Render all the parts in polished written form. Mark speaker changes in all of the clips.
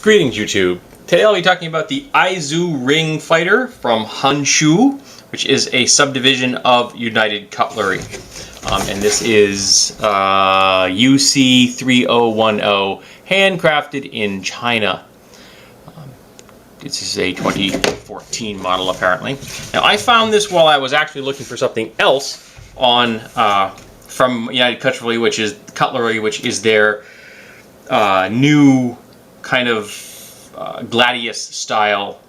Speaker 1: Greetings, YouTube. Today I'll be talking about the Aizu ring fighter from Honshu, which is a subdivision of United Cutlery. And this is UC3010, handcrafted in China. This is a 2014 model, apparently. Now, I found this while I was actually looking for something else on from United Cutlery, which is their new kind of gladius style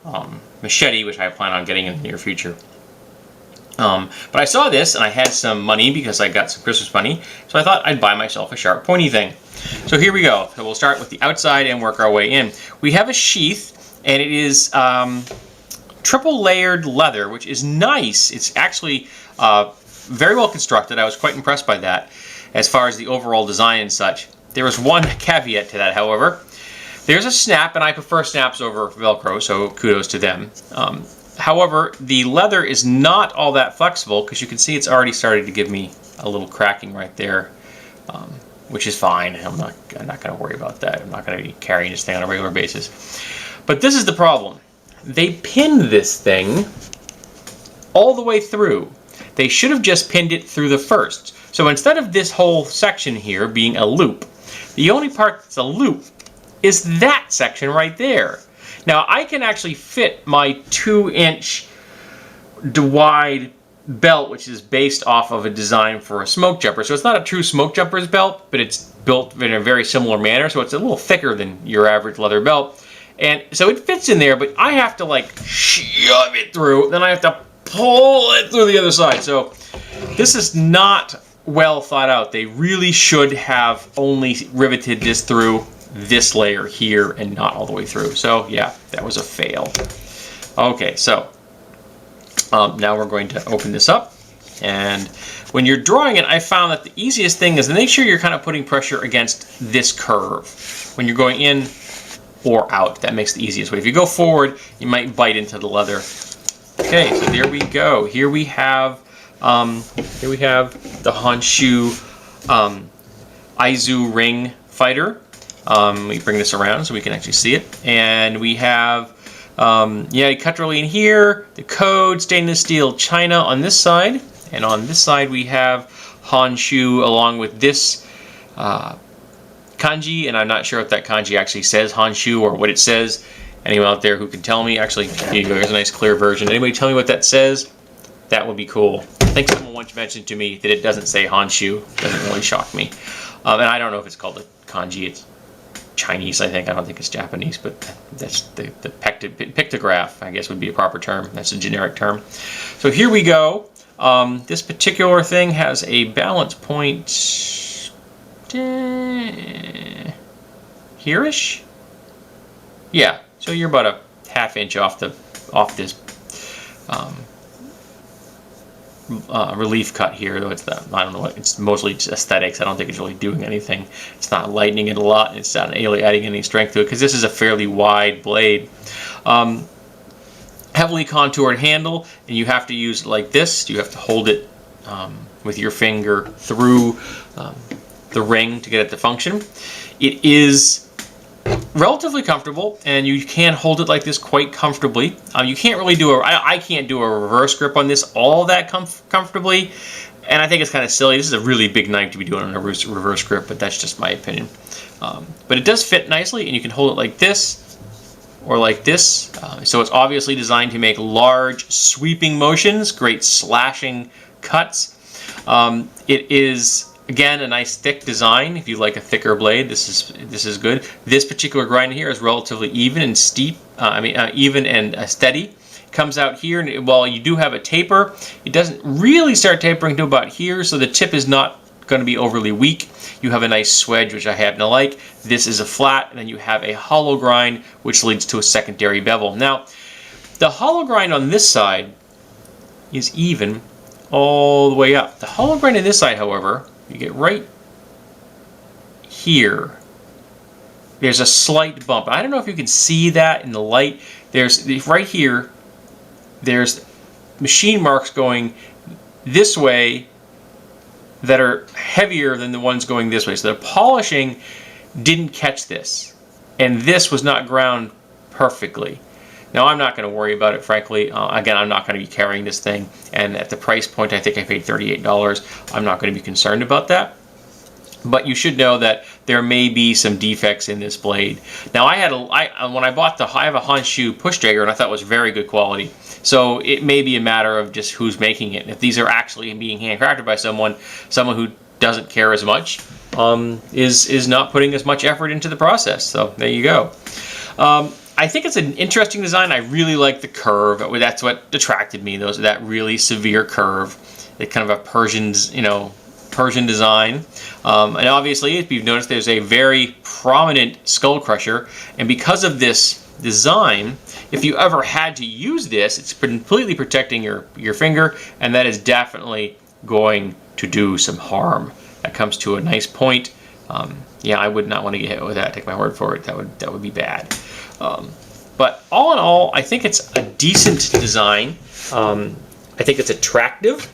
Speaker 1: machete, which I plan on getting in the near future. But I saw this and I had some money because I got some Christmas money, so I thought I'd buy myself a sharp pointy thing. So here we go. So we'll start with the outside and work our way in. We have a sheath, and it is triple layered leather, which is nice. It's actually very well constructed. I was quite impressed by that as far as the overall design and such. There is one caveat to that, however. There's a snap, and I prefer snaps over Velcro, so kudos to them. However, the leather is not all that flexible, because you can see it's already started to give me a little cracking right there, which is fine. I'm not going to worry about that. I'm not going to be carrying this thing on a regular basis. But this is the problem. They pinned this thing all the way through. They should have just pinned it through the first. So instead of this whole section here being a loop, the only part that's a loop is that section right there. Now, I can actually fit my 2-inch wide belt, which is based off of a design for a smoke jumper. So it's not a true smoke jumper's belt, but it's built in a very similar manner. So it's a little thicker than your average leather belt. And so it fits in there, but I have to like shove it through. Then I have to pull it through the other side. So this is not well thought out. They really should have only riveted this through this layer here and not all the way through. So yeah, that was a fail. Okay, so now we're going to open this up, and when you're drawing it, I found that the easiest thing is to make sure you're kind of putting pressure against this curve when you're going in or out. That makes the easiest way. If you go forward, you might bite into the leather. Okay, so there we go. Here we have the Honshu Aizu ring fighter. We bring this around so we can actually see it, and we have Cutlery in here, the code, stainless steel China on this side, and on this side we have Honshu along with this kanji, and I'm not sure if that kanji actually says Honshu or what it says. Anyone out there who can tell me? Actually, here you go, here's a nice clear version. Anybody tell me what that says? That would be cool. I think someone once mentioned to me that it doesn't say Honshu. Doesn't really shock me. And I don't know if it's called a kanji. It's Chinese, I think. I don't think it's Japanese, but that's the pictograph, I guess, would be a proper term. That's a generic term. So here we go. This particular thing has a balance point here-ish. Yeah, so you're about a ½ inch off this relief cut here, though it's not, I don't know what, it's mostly just aesthetics. I don't think it's really doing anything. It's not lightening it a lot, and it's not really adding any strength to it because this is a fairly wide blade. Heavily contoured handle, and you have to use it like this. You have to hold it with your finger through the ring to get it to function. It is relatively comfortable, and you can hold it like this quite comfortably. You can't really do I can't do a reverse grip on this all that comfortably, and I think it's kind of silly. This is a really big knife to be doing on a reverse grip, but that's just my opinion. But it does fit nicely, and you can hold it like this or like this. So it's obviously designed to make large sweeping motions, great slashing cuts. It is, again, a nice thick design. If you like a thicker blade, this is good. This particular grind here is relatively even and steep. Even and steady. It comes out here, and while you do have a taper, it doesn't really start tapering to about here, so the tip is not going to be overly weak. You have a nice swedge, which I happen to like. This is a flat, and then you have a hollow grind, which leads to a secondary bevel. Now, the hollow grind on this side is even all the way up. The hollow grind on this side, however, you get right here, there's a slight bump. I don't know if you can see that in the light. There's right here, there's machine marks going this way that are heavier than the ones going this way. So the polishing didn't catch this. and this was not ground perfectly. Now, I'm not going to worry about it, frankly. Again, I'm not going to be carrying this thing, and at the price point, I think I paid $38. I'm not going to be concerned about that. But you should know that there may be some defects in this blade. Now, when I bought I have a Honshu push dragger, and I thought it was very good quality. So it may be a matter of just who's making it. And if these are actually being handcrafted by someone who doesn't care as much, is not putting as much effort into the process. So there you go. I think it's an interesting design. I really like the curve. That's what attracted me. That really severe curve. It's kind of a Persian design. And obviously, if you've noticed, there's a very prominent skull crusher. And because of this design, if you ever had to use this, it's completely protecting your finger, and that is definitely going to do some harm. That comes to a nice point. Yeah, I would not want to get hit with that. Take my word for it. That would be bad. But all in all, I think it's a decent design. I think it's attractive.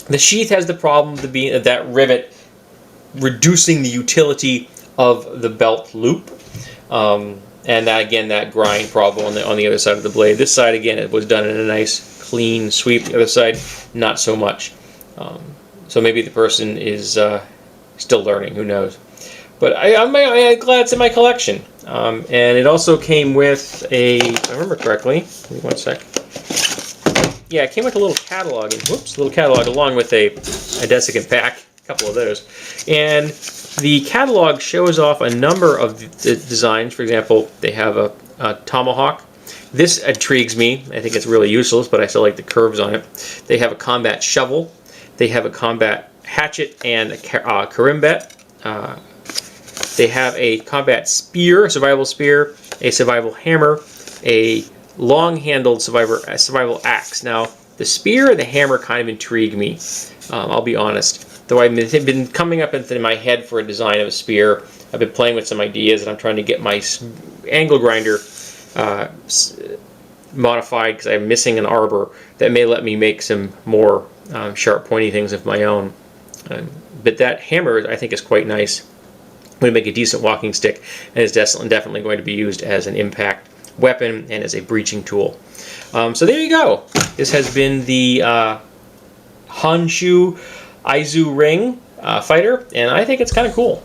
Speaker 1: The sheath has the problem of that rivet reducing the utility of the belt loop. And that, again, that grind problem on the other side of the blade. This side, again, it was done in a nice, clean sweep. The other side, not so much. So maybe the person is still learning. Who knows? But I'm glad it's in my collection. And it also came with if I remember correctly, give me one sec. Yeah, it came with a little catalog, along with a desiccant pack, a couple of those. And the catalog shows off a number of the designs. For example, they have a tomahawk. This intrigues me. I think it's really useless, but I still like the curves on it. They have a combat shovel. They have a combat hatchet and a karimbet. They have a combat spear, a survival spear, a survival hammer, a long-handled survival axe. Now, the spear and the hammer kind of intrigue me, I'll be honest. Though I've been coming up into my head for a design of a spear, I've been playing with some ideas, and I'm trying to get my angle grinder modified because I'm missing an arbor that may let me make some more sharp, pointy things of my own. But that hammer, I think, is quite nice. Going to make a decent walking stick, and is definitely going to be used as an impact weapon and as a breaching tool. So there you go. This has been the Honshu Aizu ring fighter, and I think it's kind of cool.